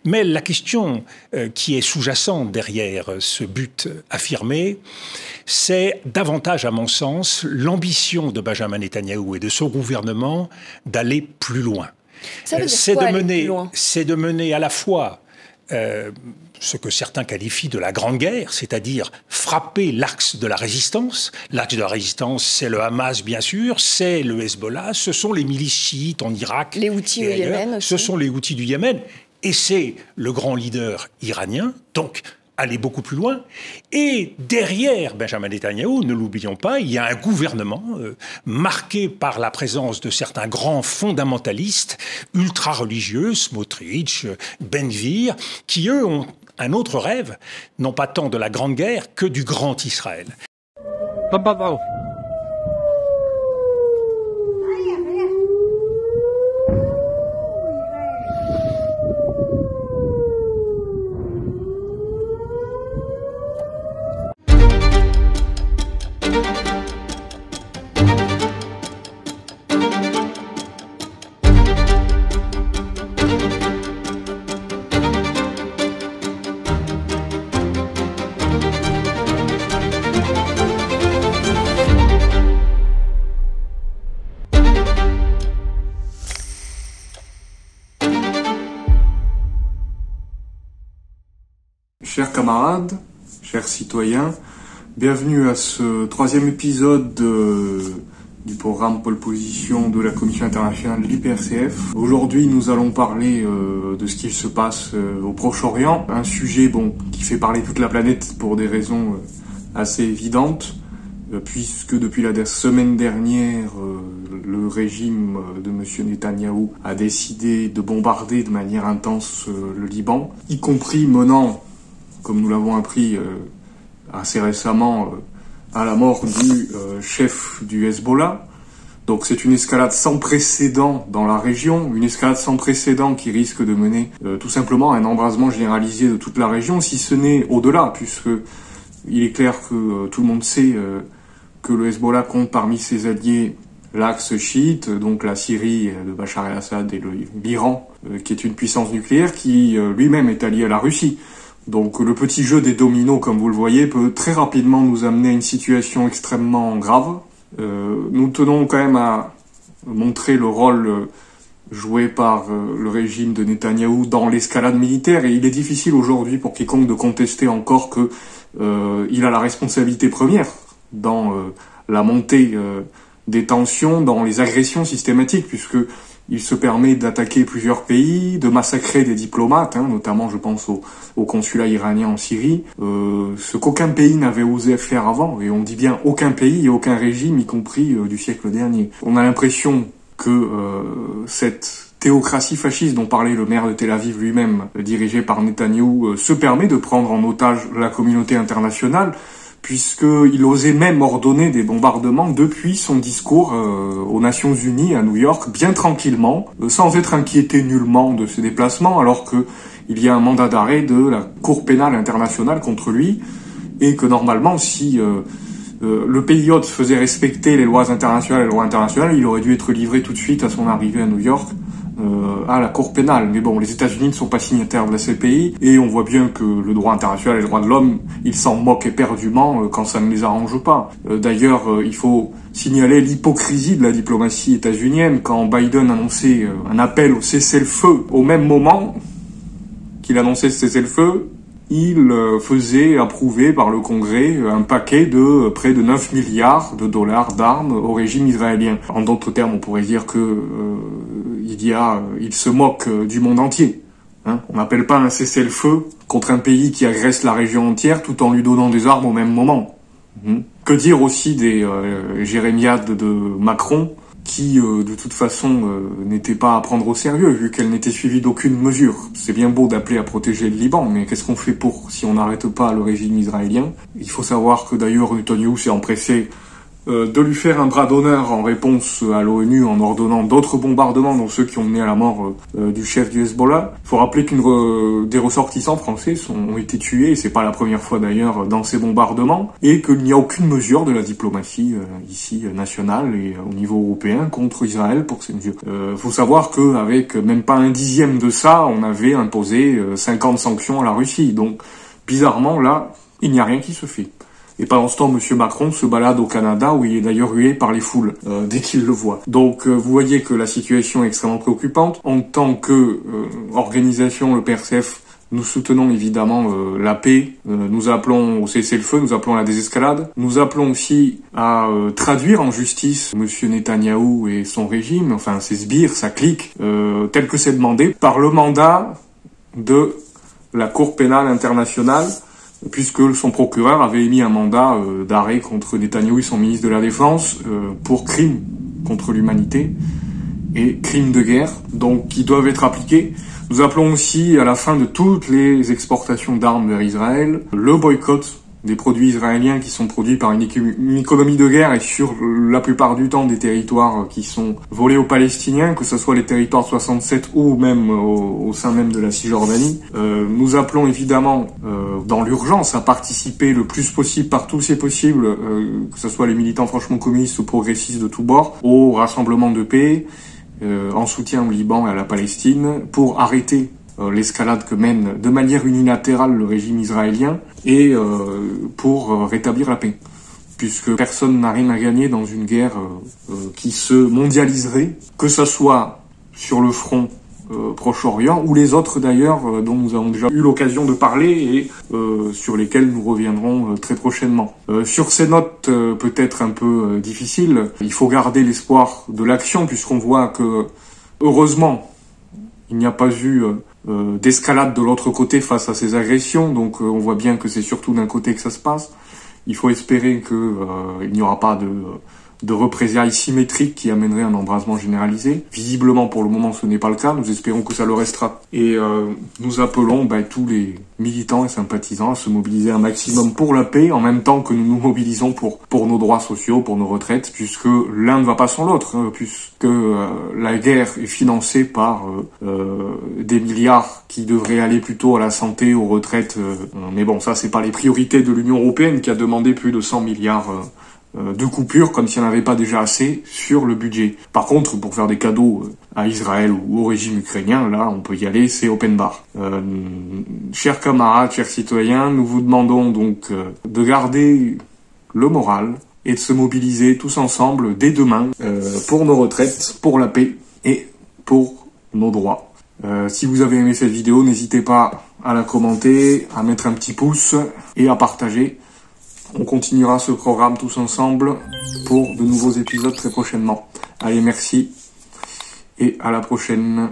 Mais la question qui est sous-jacente derrière ce but affirmé, c'est davantage, à mon sens, l'ambition de Benjamin Netanyahou et de son gouvernement d'aller plus loin. Ça veut dire quoi, aller plus loin ? C'est de mener à la fois ce que certains qualifient de la Grande Guerre, c'est-à-dire frapper l'axe de la résistance. L'axe de la résistance, c'est le Hamas, bien sûr, c'est le Hezbollah, ce sont les milices chiites en Irak. Les Houthis au Yémen aussi. Ce sont les Houthis du Yémen, et c'est le grand leader iranien, donc aller beaucoup plus loin. Et derrière Benjamin Netanyahou, ne l'oublions pas, il y a un gouvernement marqué par la présence de certains grands fondamentalistes ultra-religieux, Smotrich, Ben-Gvir, qui eux ont un autre rêve, non pas tant de la Grande Guerre que du Grand Israël. Chers camarades, chers citoyens, bienvenue à ce troisième épisode du programme Pôle Position de la Commission internationale de l'IPRCF. Aujourd'hui, nous allons parler de ce qu'il se passe au Proche-Orient, un sujet qui fait parler toute la planète pour des raisons assez évidentes, puisque depuis la semaine dernière, le régime de M. Netanyahou a décidé de bombarder de manière intense le Liban, y compris menant, comme nous l'avons appris assez récemment, à la mort du chef du Hezbollah. Donc c'est une escalade sans précédent dans la région, une escalade sans précédent qui risque de mener tout simplement à un embrasement généralisé de toute la région, si ce n'est au-delà, puisque il est clair que tout le monde sait que le Hezbollah compte parmi ses alliés l'axe chiite, donc la Syrie de Bachar el-Assad et l'Iran, qui est une puissance nucléaire, qui lui-même est allié à la Russie. Donc le petit jeu des dominos, comme vous le voyez, peut très rapidement nous amener à une situation extrêmement grave. Nous tenons quand même à montrer le rôle joué par le régime de Netanyahou dans l'escalade militaire, et il est difficile aujourd'hui pour quiconque de contester encore que il a la responsabilité première dans la montée des tensions, dans les agressions systématiques, puisque il se permet d'attaquer plusieurs pays, de massacrer des diplomates, notamment je pense au consulat iranien en Syrie, ce qu'aucun pays n'avait osé faire avant, et on dit bien aucun pays et aucun régime, y compris du siècle dernier. On a l'impression que cette théocratie fasciste dont parlait le maire de Tel Aviv lui-même, dirigée par Netanyahou, se permet de prendre en otage la communauté internationale, puisqu'il osait même ordonner des bombardements depuis son discours aux Nations Unies à New York, bien tranquillement, sans être inquiété nullement de ses déplacements, alors qu'il y a un mandat d'arrêt de la Cour pénale internationale contre lui, et que normalement, si le pays hôte faisait respecter les lois internationales, il aurait dû être livré tout de suite à son arrivée à New York, à la Cour pénale. Mais bon, les États-Unis ne sont pas signataires de la CPI, et on voit bien que le droit international et le droit de l'homme, ils s'en moquent éperdument quand ça ne les arrange pas. D'ailleurs, il faut signaler l'hypocrisie de la diplomatie états-unienne quand Biden annonçait un appel au cessez-le-feu. Au même moment qu'il annonçait ce cessez-le-feu, il faisait approuver par le Congrès un paquet de près de 9 milliards de dollars d'armes au régime israélien. En d'autres termes, on pourrait dire que il se moque du monde entier. On n'appelle pas un cessez-le-feu contre un pays qui agresse la région entière tout en lui donnant des armes au même moment. Que dire aussi des jérémiades de Macron qui, de toute façon, n'était pas à prendre au sérieux, vu qu'elle n'était suivie d'aucune mesure. C'est bien beau d'appeler à protéger le Liban, mais qu'est-ce qu'on fait si on n'arrête pas le régime israélien ? Il faut savoir que d'ailleurs Netanyahou s'est empressé de lui faire un bras d'honneur en réponse à l'ONU en ordonnant d'autres bombardements, dont ceux qui ont mené à la mort du chef du Hezbollah. Il faut rappeler des ressortissants français ont été tués, et c'est pas la première fois d'ailleurs dans ces bombardements, et qu'il n'y a aucune mesure de la diplomatie ici nationale et au niveau européen contre Israël pour ces mesures. Faut savoir qu'avec même pas un dixième de ça, on avait imposé 50 sanctions à la Russie. Donc bizarrement là, il n'y a rien qui se fait. Et pendant ce temps, M. Macron se balade au Canada, où il est d'ailleurs hué par les foules, dès qu'il le voit. Donc vous voyez que la situation est extrêmement préoccupante. En tant que organisation, le PRCF, nous soutenons évidemment la paix, nous appelons au cessez-le-feu, nous appelons à la désescalade. Nous appelons aussi à traduire en justice M. Netanyahou et son régime, enfin ses sbires, sa clique, tel que c'est demandé, par le mandat de la Cour pénale internationale, puisque son procureur avait émis un mandat d'arrêt contre Netanyahou et son ministre de la Défense pour crimes contre l'humanité et crimes de guerre, donc qui doivent être appliqués. Nous appelons aussi à la fin de toutes les exportations d'armes vers Israël, le boycott des produits israéliens qui sont produits par une économie de guerre et sur la plupart du temps des territoires qui sont volés aux Palestiniens, que ce soit les territoires 67 ou même au sein même de la Cisjordanie. Nous appelons évidemment dans l'urgence à participer le plus possible, partout où c'est possible, que ce soit les militants franchement communistes ou progressistes de tous bords, au rassemblement de paix, en soutien au Liban et à la Palestine, pour arrêter l'escalade que mène de manière unilatérale le régime israélien et pour rétablir la paix. Puisque personne n'a rien à gagner dans une guerre qui se mondialiserait, que ce soit sur le front Proche-Orient ou les autres d'ailleurs dont nous avons déjà eu l'occasion de parler et sur lesquels nous reviendrons très prochainement. Sur ces notes peut-être un peu difficiles, il faut garder l'espoir de l'action puisqu'on voit que heureusement il n'y a pas eu d'escalade de l'autre côté face à ces agressions, donc on voit bien que c'est surtout d'un côté que ça se passe. Il faut espérer qu'il n'y aura pas de représailles symétriques qui amèneraient un embrasement généralisé. Visiblement, pour le moment, ce n'est pas le cas. Nous espérons que ça le restera. Et nous appelons tous les militants et sympathisants à se mobiliser un maximum pour la paix, en même temps que nous nous mobilisons pour nos droits sociaux, pour nos retraites, puisque l'un ne va pas sans l'autre, puisque la guerre est financée par des milliards qui devraient aller plutôt à la santé, aux retraites. Mais bon, ça, c'est pas les priorités de l'Union européenne qui a demandé plus de 100 milliards de coupures, comme s'il n'y en avait pas déjà assez sur le budget. Par contre, pour faire des cadeaux à Israël ou au régime ukrainien, là, on peut y aller, c'est open bar. Chers camarades, chers citoyens, nous vous demandons donc de garder le moral et de se mobiliser tous ensemble dès demain pour nos retraites, pour la paix et pour nos droits. Si vous avez aimé cette vidéo, n'hésitez pas à la commenter, à mettre un petit pouce et à partager. On continuera ce programme tous ensemble pour de nouveaux épisodes très prochainement. Allez, merci et à la prochaine.